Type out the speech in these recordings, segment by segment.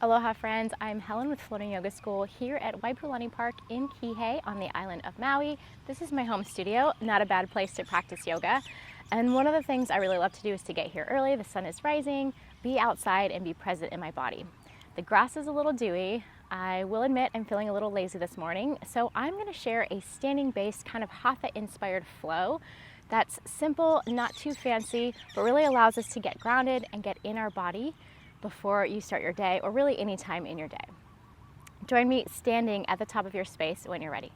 Aloha friends, I'm Helen with Floating Yoga School here at Waipuilani Park in Kihei on the island of Maui. This is my home studio, not a bad place to practice yoga. And one of the things I really love to do is to get here early, the sun is rising, be outside and be present in my body. The grass is a little dewy. I will admit I'm feeling a little lazy this morning, so I'm going to share a standing based kind of Hatha inspired flow that's simple, not too fancy, but really allows us to get grounded and get in our body before you start your day, or really any time in your day. Join me standing at the top of your space when you're ready.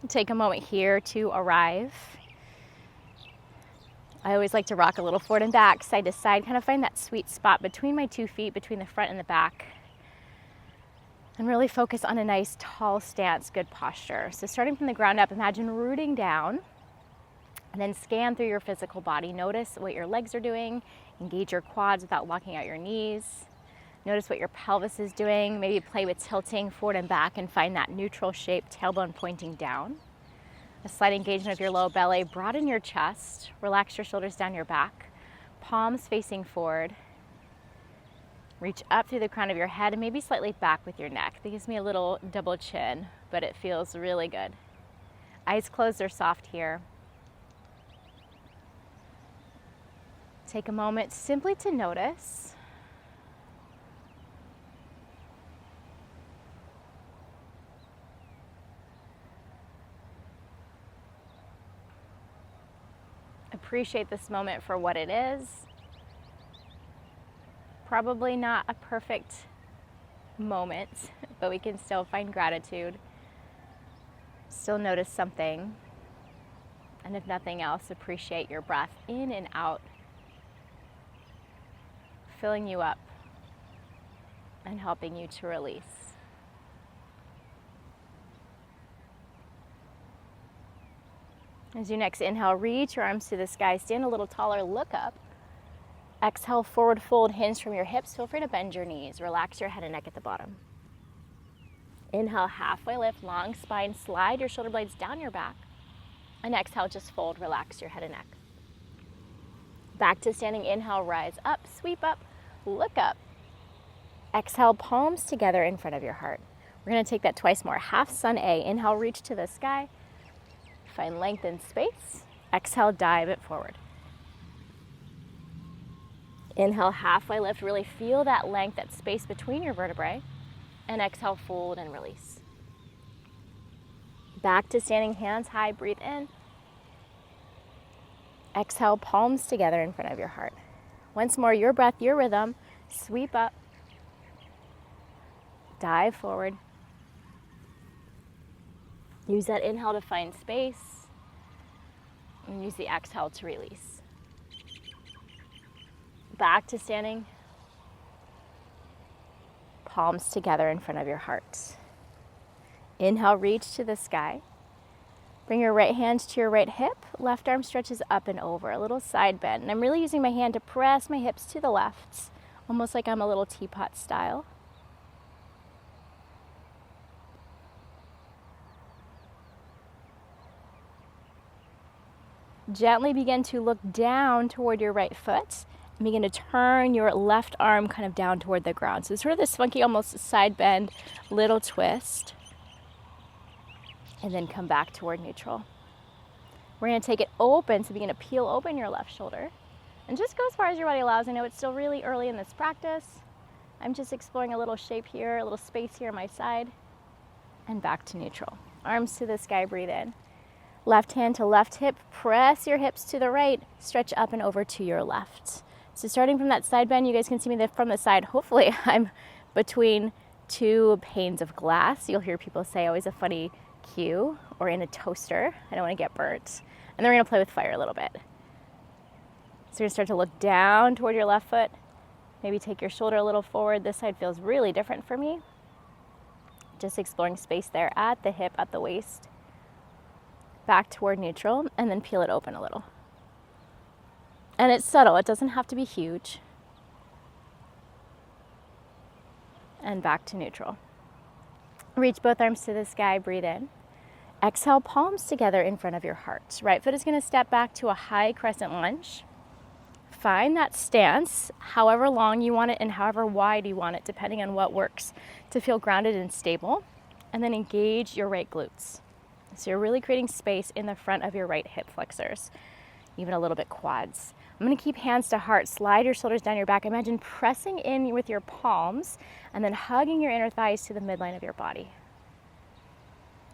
Take a moment here to arrive. I always like to rock a little forward and back, side to side, kind of find that sweet spot between my 2 feet, between the front and the back. And really focus on a nice tall stance, good posture. So starting from the ground up, imagine rooting down and then scan through your physical body. Notice what your legs are doing, engage your quads without locking out your knees. Notice what your pelvis is doing. Maybe play with tilting forward and back and find that neutral shape, tailbone pointing down. A slight engagement of your low belly, broaden your chest, relax your shoulders down your back, palms facing forward. Reach up through the crown of your head and maybe slightly back with your neck. That gives me a little double chin, but it feels really good. Eyes closed or soft here. Take a moment simply to notice. Appreciate this moment for what it is. Probably not a perfect moment, but we can still find gratitude, still notice something, and if nothing else, appreciate your breath in and out, filling you up and helping you to release. As you next inhale, reach your arms to the sky, stand a little taller, look up. Exhale, forward fold, hinge from your hips. Feel free to bend your knees. Relax your head and neck at the bottom. Inhale, halfway lift, long spine. Slide your shoulder blades down your back. And exhale, just fold, relax your head and neck. Back to standing. Inhale, rise up, sweep up, look up. Exhale, palms together in front of your heart. We're going to take that twice more. Half sun A. Inhale, reach to the sky. Find length and space. Exhale, dive it forward. Inhale, halfway lift, really feel that length, that space between your vertebrae, and exhale, fold and release. Back to standing, hands high, breathe in. Exhale, palms together in front of your heart. Once more, your breath, your rhythm, sweep up, dive forward. Use that inhale to find space, and use the exhale to release. Back to standing, palms together in front of your heart. Inhale, reach to the sky. Bring your right hand to your right hip. Left arm stretches up and over, a little side bend. And I'm really using my hand to press my hips to the left, almost like I'm a little teapot style. Gently begin to look down toward your right foot. And begin to turn your left arm kind of down toward the ground. So sort of this funky, almost side bend, little twist. And then come back toward neutral. We're going to take it open, so begin to peel open your left shoulder. And just go as far as your body allows. I know it's still really early in this practice. I'm just exploring a little shape here, a little space here on my side. And back to neutral. Arms to the sky, breathe in. Left hand to left hip, press your hips to the right, stretch up and over to your left. So starting from that side bend, you guys can see me from the side. Hopefully I'm between two panes of glass. You'll hear people say always a funny cue, or in a toaster. I don't want to get burnt. And then we're going to play with fire a little bit. So you're going to start to look down toward your left foot. Maybe take your shoulder a little forward. This side feels really different for me. Just exploring space there at the hip, at the waist. Back toward neutral, and then peel it open a little. And it's subtle, it doesn't have to be huge. And back to neutral. Reach both arms to the sky, breathe in. Exhale, palms together in front of your heart. Right foot is going to step back to a high crescent lunge. Find that stance, however long you want it and however wide you want it, depending on what works to feel grounded and stable. And then engage your right glutes. So you're really creating space in the front of your right hip flexors, even a little bit quads. I'm going to keep hands to heart. Slide your shoulders down your back. Imagine pressing in with your palms and then hugging your inner thighs to the midline of your body.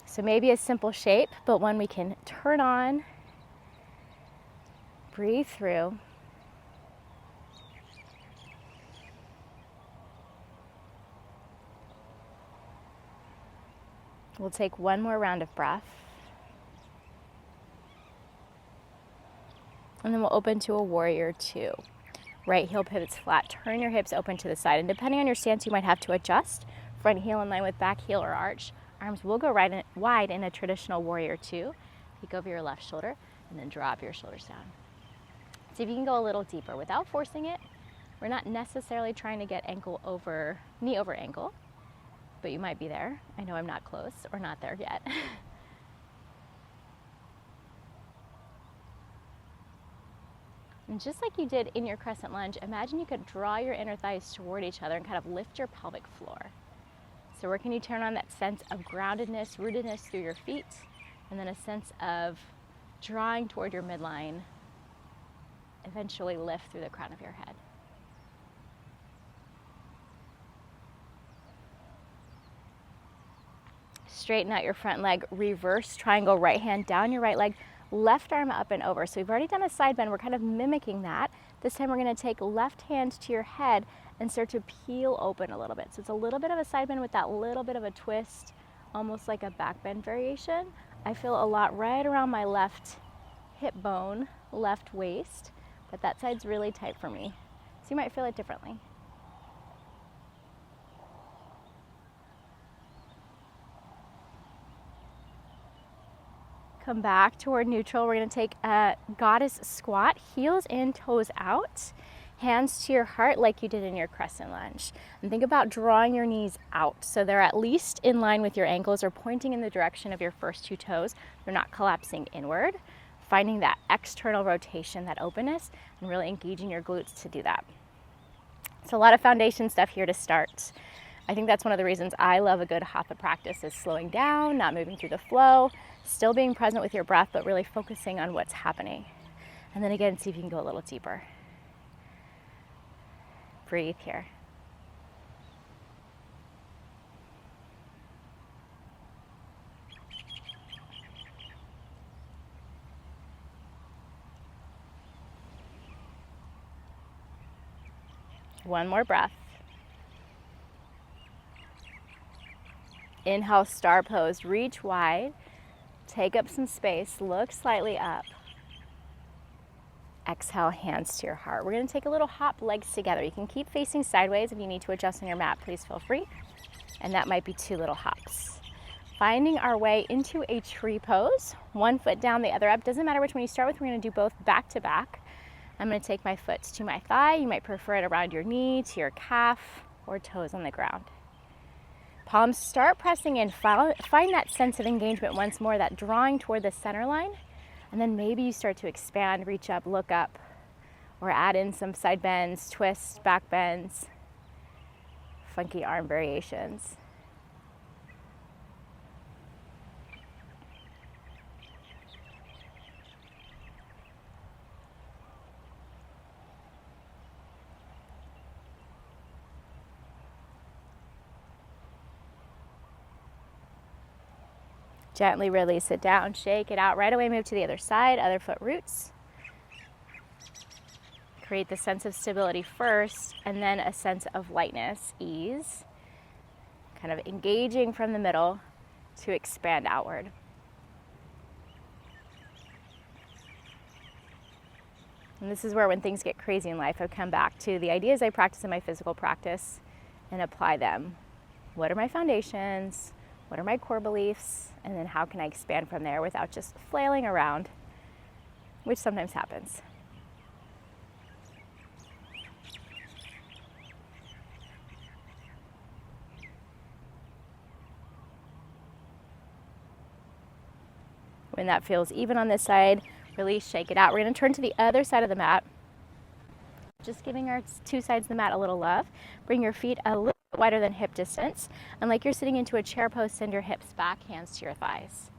So maybe a simple shape, but one we can turn on, breathe through. We'll take one more round of breath. And then we'll open to a warrior two. Right heel pivots flat. Turn your hips open to the side. And depending on your stance, you might have to adjust. Front heel in line with back heel or arch. Arms will go wide in a traditional warrior two. Peek over your left shoulder and then drop your shoulders down. See if you can go a little deeper without forcing it. We're not necessarily trying to get knee over ankle, but you might be there. I know I'm not close or not there yet. And just like you did in your crescent lunge, imagine you could draw your inner thighs toward each other and kind of lift your pelvic floor. So where can you turn on that sense of groundedness, rootedness through your feet, and then a sense of drawing toward your midline, eventually lift through the crown of your head. Straighten out your front leg, reverse triangle, right hand down your right leg, left arm up and over. So we've already done a side bend. We're kind of mimicking that. This time we're going to take left hand to your head and start to peel open a little bit. So it's a little bit of a side bend with that little bit of a twist, almost like a back bend variation. I feel a lot right around my left hip bone, left waist, but that side's really tight for me. So you might feel it differently. Come back toward neutral. We're going to take a goddess squat, heels in, toes out, hands to your heart like you did in your crescent lunge. And think about drawing your knees out so they're at least in line with your ankles or pointing in the direction of your first two toes. They're not collapsing inward. Finding that external rotation, that openness, and really engaging your glutes to do that. It's a lot of foundation stuff here to start. I think that's one of the reasons I love a good Hatha practice is slowing down, not moving through the flow, still being present with your breath, but really focusing on what's happening. And then again, see if you can go a little deeper. Breathe here. One more breath. Inhale, star pose, reach wide, take up some space, look slightly up. Exhale, hands to your heart. We're going to take a little hop, legs together. You can keep facing sideways. If you need to adjust on your mat, please feel free. And that might be 2 little hops. Finding our way into a tree pose, one foot down, the other up. Doesn't matter which one you start with. We're going to do both back to back. I'm going to take my foot to my thigh. You might prefer it around your knee, to your calf, or toes on the ground. Palms start pressing in. Find that sense of engagement once more, that drawing toward the center line. And then maybe you start to expand, reach up, look up, or add in some side bends, twists, back bends, funky arm variations. Gently release it down, shake it out. Right away, move to the other side, other foot roots. Create the sense of stability first, and then a sense of lightness, ease. Kind of engaging from the middle to expand outward. And this is where when things get crazy in life, I come back to the ideas I practice in my physical practice and apply them. What are my foundations? What are my core beliefs? And then how can I expand from there without just flailing around, which sometimes happens. When that feels even on this side, release, shake it out. We're going to turn to the other side of the mat. Just giving our two sides of the mat a little love. Bring your feet a little bit wider than hip distance. And like you're sitting into a chair pose, send your hips back, hands to your thighs.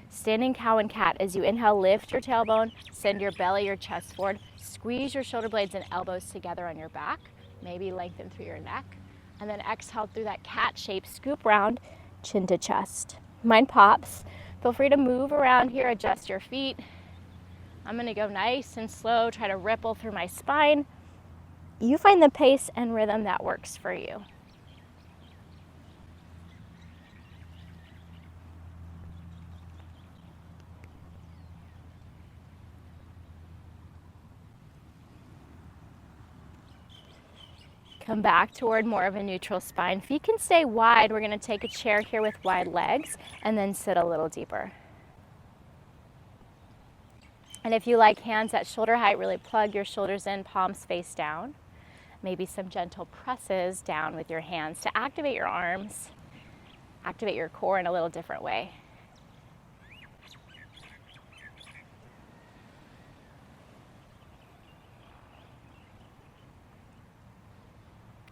Standing cow and cat. As you inhale, lift your tailbone, send your belly, your chest forward. Squeeze your shoulder blades and elbows together on your back. Maybe lengthen through your neck. And then exhale through that cat shape, scoop round, chin to chest. Mine pops. Feel free to move around here, adjust your feet. I'm going to go nice and slow, try to ripple through my spine. You find the pace and rhythm that works for you. Come back toward more of a neutral spine. Feet can stay wide. We're going to take a chair here with wide legs and then sit a little deeper. And if you like hands at shoulder height, really plug your shoulders in, palms face down. Maybe some gentle presses down with your hands to activate your arms, activate your core in a little different way.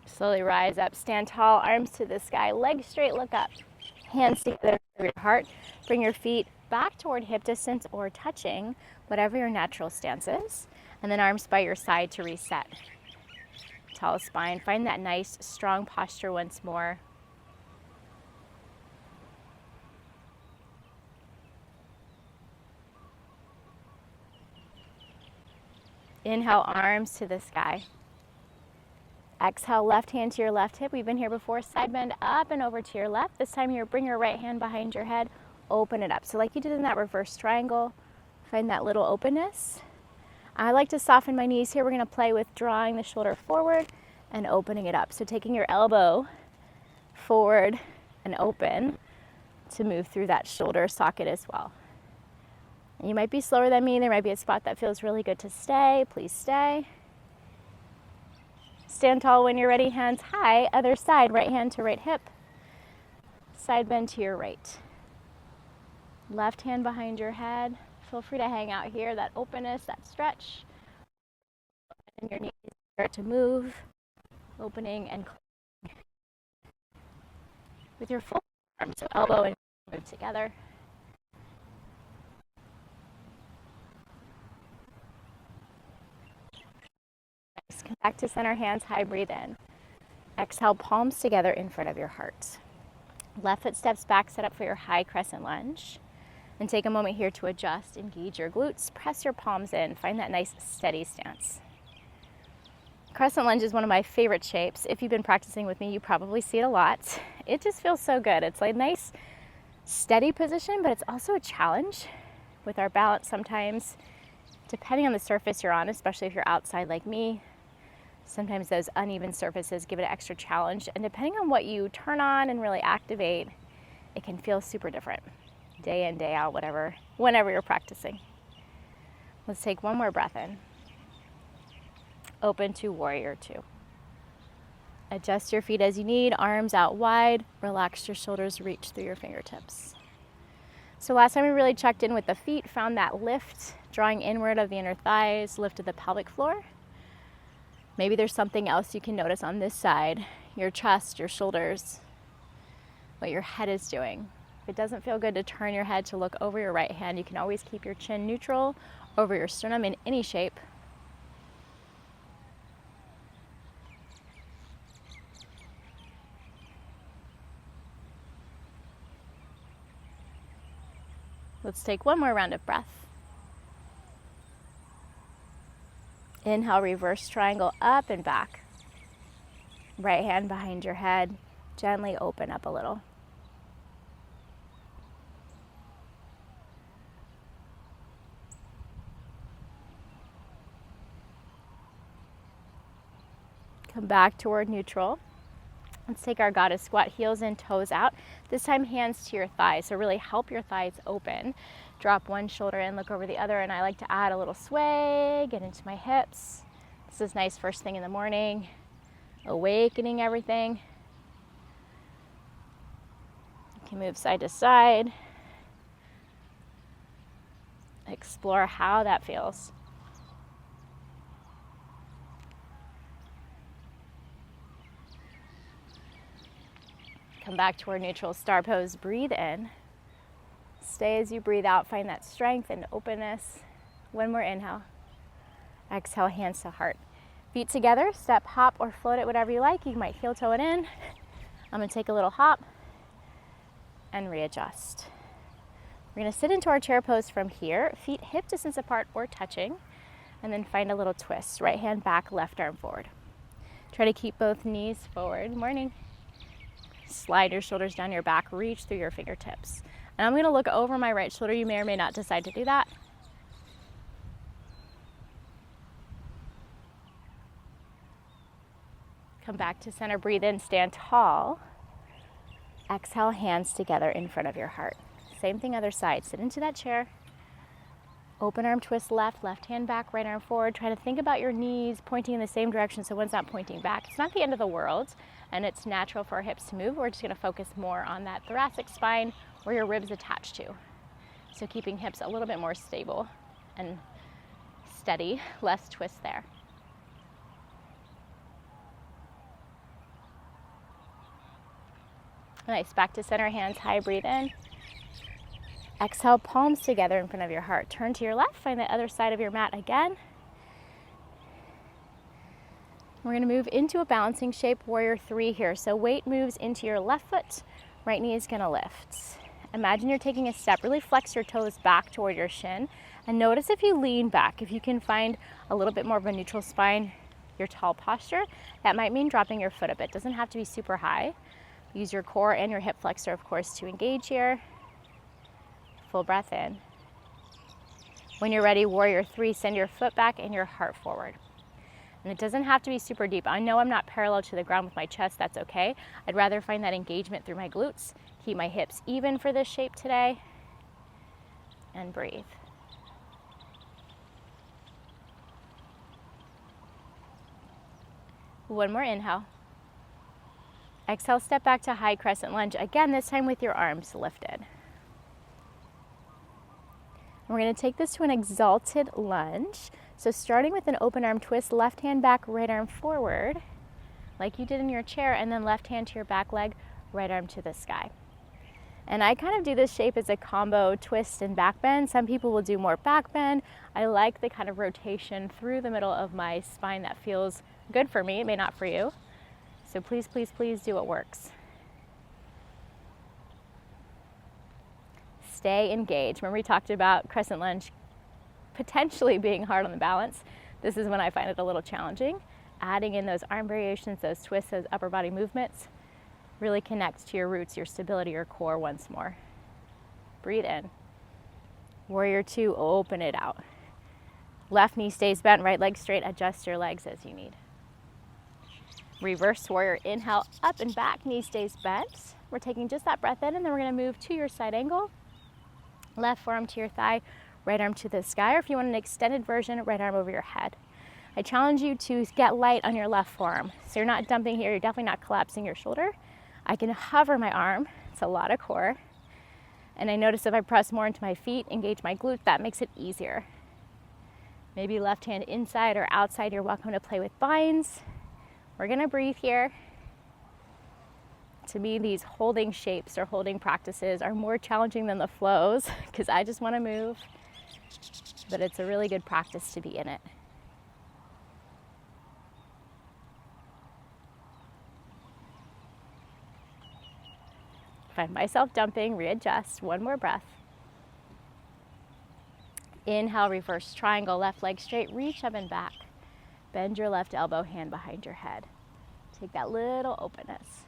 Slowly rise up, stand tall, arms to the sky, legs straight, look up. Hands together over your heart. Bring your feet back toward hip distance or touching, whatever your natural stance is. And then arms by your side to reset. Tall spine. Find that nice, strong posture once more. Inhale, arms to the sky. Exhale, left hand to your left hip. We've been here before. Side bend up and over to your left. This time here, bring your right hand behind your head. Open it up. So like you did in that reverse triangle, find that little openness. I like to soften my knees here. We're going to play with drawing the shoulder forward and opening it up. So taking your elbow forward and open to move through that shoulder socket as well. And you might be slower than me. There might be a spot that feels really good to stay. Please stay. Stand tall when you're ready, hands high. Other side, right hand to right hip. Side bend to your right. Left hand behind your head. Feel free to hang out here, that openness, that stretch. And your knees start to move, opening and closing. With your full arm, so elbow and move together. Nice. Come back to center, hands high, breathe in. Exhale, palms together in front of your heart. Left foot steps back, set up for your high crescent lunge. And take a moment here to adjust, engage your glutes, press your palms in, find that nice steady stance. Crescent lunge is one of my favorite shapes. If you've been practicing with me, you probably see it a lot. It just feels so good. It's like a nice steady position, but it's also a challenge with our balance sometimes, depending on the surface you're on, especially if you're outside like me. Sometimes those uneven surfaces give it an extra challenge, and depending on what you turn on and really activate, it can feel super different. Day in, day out, whenever you're practicing. Let's take one more breath in. Open to warrior two. Adjust your feet as you need, arms out wide, relax your shoulders, reach through your fingertips. So last time we really checked in with the feet, found that lift, drawing inward of the inner thighs, lift of the pelvic floor. Maybe there's something else you can notice on this side, your chest, your shoulders, what your head is doing. If it doesn't feel good to turn your head to look over your right hand, you can always keep your chin neutral over your sternum in any shape. Let's take one more round of breath. Inhale, reverse triangle up and back. Right hand behind your head, gently open up a little. Come back toward neutral. Let's take our goddess squat, heels in, toes out. This time hands to your thighs, so really help your thighs open. Drop one shoulder in, look over the other, and I like to add a little sway, get into my hips. This is nice first thing in the morning, awakening everything. You can move side to side. Explore how that feels. Come back to our neutral star pose. Breathe in. Stay as you breathe out. Find that strength and openness. One more inhale. Exhale, hands to heart. Feet together, step, hop, or float it, whatever you like. You might heel toe it in. I'm gonna take a little hop and readjust. We're gonna sit into our chair pose from here, feet hip distance apart or touching, and then find a little twist. Right hand back, left arm forward. Try to keep both knees forward. Morning. Slide your shoulders down your back, reach through your fingertips. And I'm gonna look over my right shoulder. You may or may not decide to do that. Come back to center, breathe in, stand tall. Exhale, hands together in front of your heart. Same thing other side, sit into that chair. Open arm twist left, left hand back, right arm forward. Try to think about your knees pointing in the same direction so one's not pointing back. It's not the end of the world, and it's natural for our hips to move. We're just gonna focus more on that thoracic spine where your ribs attach to. So keeping hips a little bit more stable and steady, less twist there. Nice, back to center, hands high, breathe in. Exhale, palms together in front of your heart. Turn to your left, find the other side of your mat again. We're gonna move into a balancing shape, warrior three here. So weight moves into your left foot, right knee is gonna lift. Imagine you're taking a step, really flex your toes back toward your shin. And notice if you lean back, if you can find a little bit more of a neutral spine, your tall posture, that might mean dropping your foot a bit. Doesn't have to be super high. Use your core and your hip flexor, of course, to engage here. Full breath in. When you're ready, warrior three, send your foot back and your heart forward. And it doesn't have to be super deep. I know I'm not parallel to the ground with my chest, that's okay. I'd rather find that engagement through my glutes, keep my hips even for this shape today, and breathe. One more inhale. Exhale, step back to high crescent lunge. Again, this time with your arms lifted. We're gonna take this to an exalted lunge. So starting with an open arm twist, left hand back, right arm forward, like you did in your chair, and then left hand to your back leg, right arm to the sky. And I kind of do this shape as a combo twist and back bend. Some people will do more back bend. I like the kind of rotation through the middle of my spine that feels good for me. It may not for you. So please, please, please do what works. Stay engaged. Remember we talked about crescent lunge potentially being hard on the balance. This is when I find it a little challenging. Adding in those arm variations, those twists, those upper body movements really connects to your roots, your stability, your core once more. Breathe in. Warrior two, open it out. Left knee stays bent, right leg straight. Adjust your legs as you need. Reverse warrior, inhale, up and back, knee stays bent. We're taking just that breath in, and then we're gonna move to your side angle. Left forearm to your thigh, right arm to the sky, or if you want an extended version, right arm over your head. I challenge you to get light on your left forearm. So you're not dumping here, you're definitely not collapsing your shoulder. I can hover my arm, it's a lot of core. And I notice if I press more into my feet, engage my glutes, that makes it easier. Maybe left hand inside or outside, you're welcome to play with binds. We're gonna breathe here. To me, these holding shapes or holding practices are more challenging than the flows because I just wanna move, but it's a really good practice to be in it. Find myself dumping, readjust, one more breath. Inhale, reverse triangle, left leg straight, reach up and back. Bend your left elbow, hand behind your head. Take that little openness.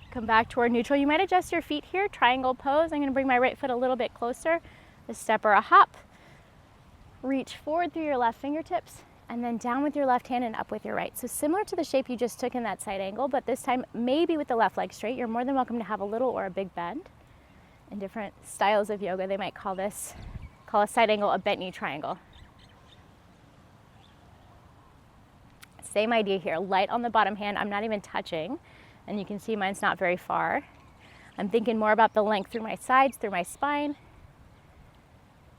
Come back toward neutral. You might adjust your feet here, triangle pose. I'm gonna bring my right foot a little bit closer. A step or a hop. Reach forward through your left fingertips and then down with your left hand and up with your right. So similar to the shape you just took in that side angle, but this time maybe with the left leg straight. You're more than welcome to have a little or a big bend. In different styles of yoga, they might call a side angle a bent knee triangle. Same idea here, light on the bottom hand. I'm not even touching, and you can see mine's not very far. I'm thinking more about the length through my sides, through my spine.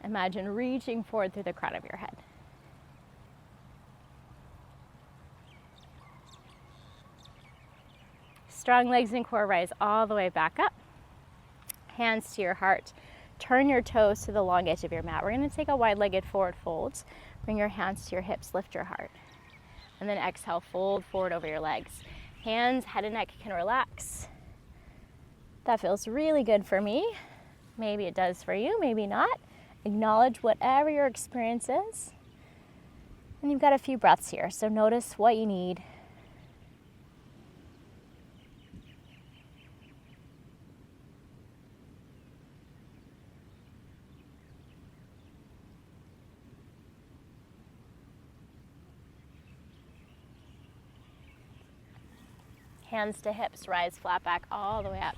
Imagine reaching forward through the crown of your head. Strong legs and core, rise all the way back up. Hands to your heart. Turn your toes to the long edge of your mat. We're going to take a wide-legged forward fold. Bring your hands to your hips, lift your heart. And then exhale, fold forward over your legs. Hands, head and neck can relax. That feels really good for me. Maybe it does for you, maybe not. Acknowledge whatever your experience is. And you've got a few breaths here, so notice what you need. Hands to hips, rise flat back all the way up.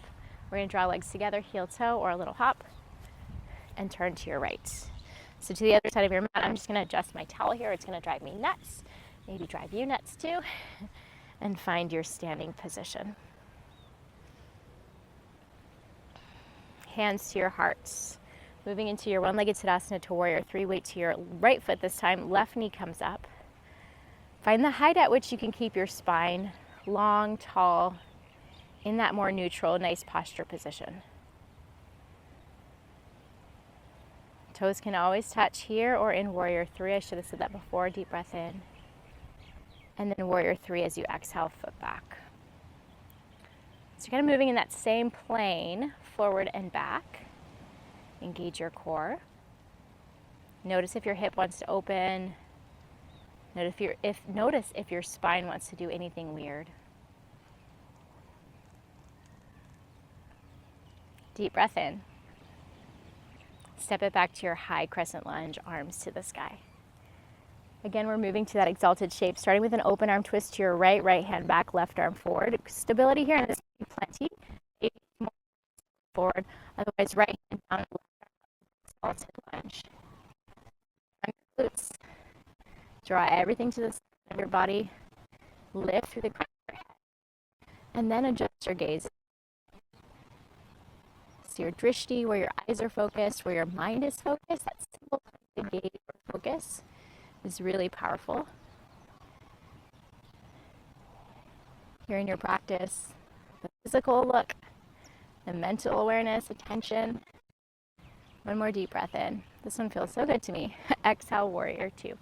We're going to draw legs together, heel toe or a little hop, and turn to your right. So to the other side of your mat, I'm just going to adjust my towel here. It's going to drive me nuts, maybe drive you nuts too, and find your standing position. Hands to your hearts. Moving into your one-legged Tadasana to warrior three, weight to your right foot this time, left knee comes up. Find the height at which you can keep your spine long, tall, in that more neutral, nice posture position. Toes can always touch here or in warrior three. I should have said that before. Deep breath in. And then warrior three as you exhale, foot back. So you're kind of moving in that same plane, forward and back. Engage your core. Notice if your hip wants to open. Notice if your spine wants to do anything weird. Deep breath in. Step it back to your high crescent lunge, arms to the sky. Again, we're moving to that exalted shape, starting with an open arm twist to your right, right hand back, left arm forward. Stability here, and this will be plenty. Maybe more forward, otherwise right hand down, left arm, exalted lunge. Glutes. Draw everything to the side of your body. Lift through the crown of your head. And then adjust your gaze. So your drishti, where your eyes are focused, where your mind is focused, that simple gaze or focus is really powerful. Here in your practice, the physical look, the mental awareness, attention. One more deep breath in. This one feels so good to me. Exhale, warrior two.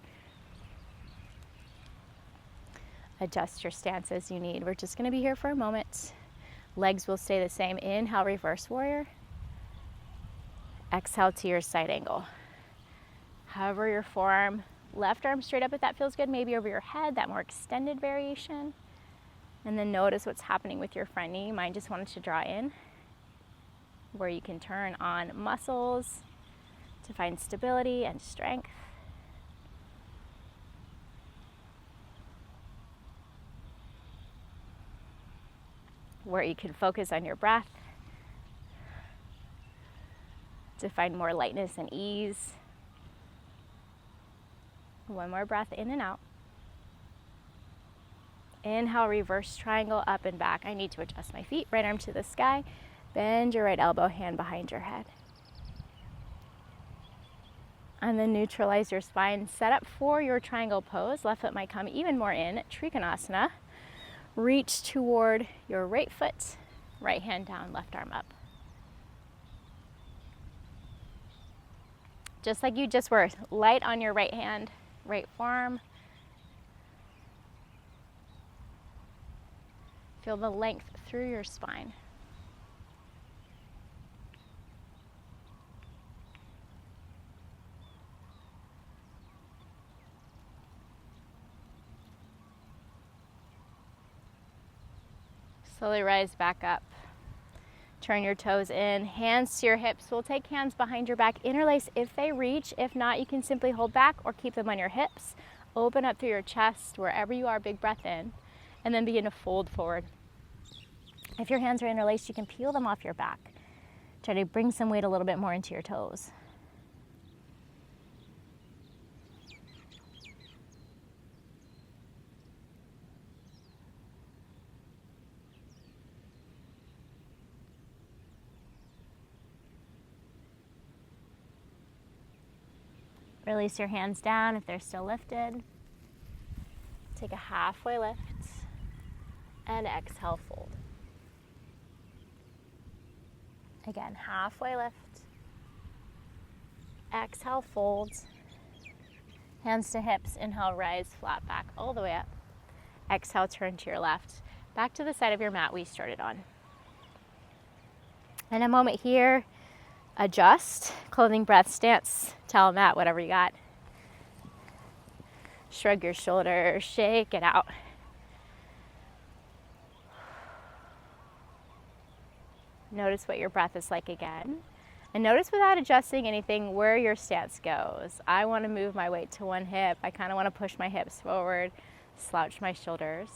Adjust your stance as you need. We're just going to be here for a moment. Legs will stay the same. Inhale, reverse warrior. Exhale to your side angle. Hover your forearm, left arm straight up if that feels good, maybe over your head, that more extended variation. And then notice what's happening with your front knee. Mine just wanted to draw in, where you can turn on muscles to find stability and strength. Where you can focus on your breath to find more lightness and ease. One more breath in and out. Inhale, reverse triangle, up and back. I need to adjust my feet. Right arm to the sky. Bend your right elbow, hand behind your head. And then neutralize your spine. Set up for your triangle pose. Left foot might come even more in. Trikonasana. Reach toward your right foot. Right hand down, left arm up. Just like you just were, light on your right hand, right forearm. Feel the length through your spine. Slowly rise back up. Turn your toes in, hands to your hips. We'll take hands behind your back, interlace if they reach. If not, you can simply hold back or keep them on your hips. Open up through your chest, wherever you are, big breath in, and then begin to fold forward. If your hands are interlaced, you can peel them off your back. Try to bring some weight a little bit more into your toes. Release your hands down if they're still lifted. Take a halfway lift and exhale, fold. Again, halfway lift. Exhale, fold. Hands to hips, inhale, rise, flat back all the way up. Exhale, turn to your left, back to the side of your mat we started on. In a moment here, adjust, clothing, breath, stance, towel, mat, whatever you got. Shrug your shoulders, shake it out. Notice what your breath is like again. And notice without adjusting anything where your stance goes. I want to move my weight to one hip. I kind of want to push my hips forward, slouch my shoulders.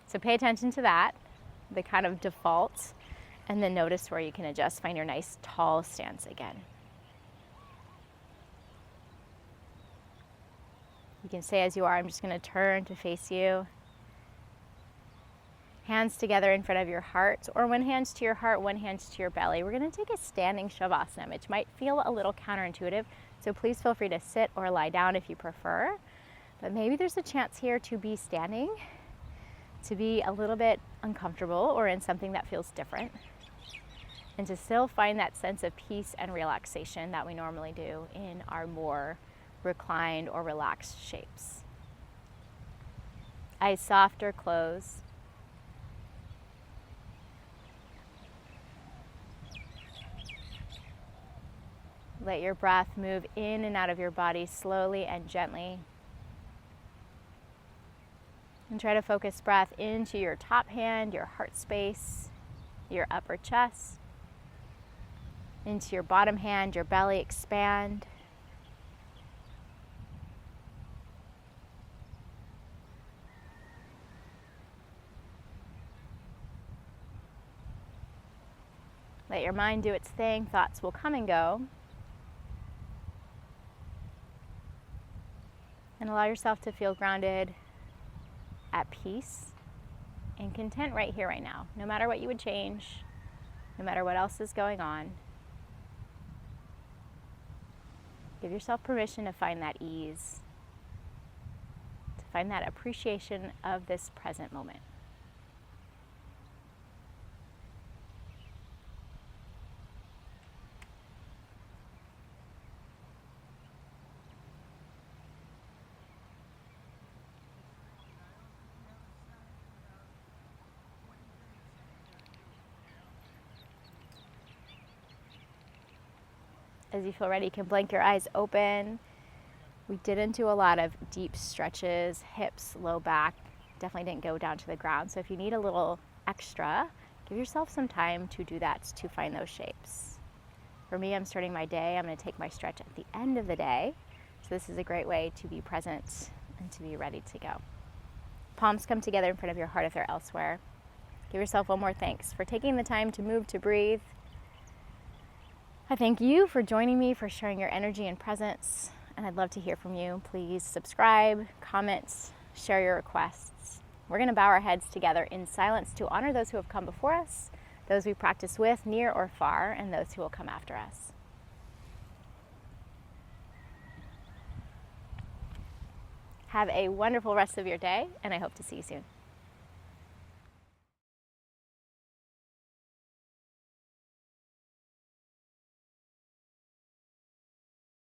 So pay attention to that, the kind of default, and then notice where you can adjust. Find your nice tall stance again. You can stay as you are. I'm just going to turn to face you. Hands together in front of your heart, or one hand to your heart, one hand to your belly. We're going to take a standing Shavasana, which might feel a little counterintuitive, so please feel free to sit or lie down if you prefer. But maybe there's a chance here to be standing, to be a little bit uncomfortable or in something that feels different, and to still find that sense of peace and relaxation that we normally do in our more reclined or relaxed shapes. Eyes soft or closed. Let your breath move in and out of your body slowly and gently. And try to focus breath into your top hand, your heart space, your upper chest. Into your bottom hand, your belly, expand. Let your mind do its thing. Thoughts will come and go. And allow yourself to feel grounded, at peace, and content right here, right now. No matter what you would change, no matter what else is going on. Give yourself permission to find that ease, to find that appreciation of this present moment. As you feel ready, you can blink your eyes open. We didn't do a lot of deep stretches, hips, low back. Definitely didn't go down to the ground. So if you need a little extra, give yourself some time to do that, to find those shapes. For me, I'm starting my day. I'm going to take my stretch at the end of the day. So this is a great way to be present and to be ready to go. Palms come together in front of your heart if they're elsewhere. Give yourself one more thanks for taking the time to move, to breathe. I thank you for joining me, for sharing your energy and presence, and I'd love to hear from you. Please subscribe, comment, share your requests. We're going to bow our heads together in silence to honor those who have come before us, those we practice with, near or far, and those who will come after us. Have a wonderful rest of your day, and I hope to see you soon.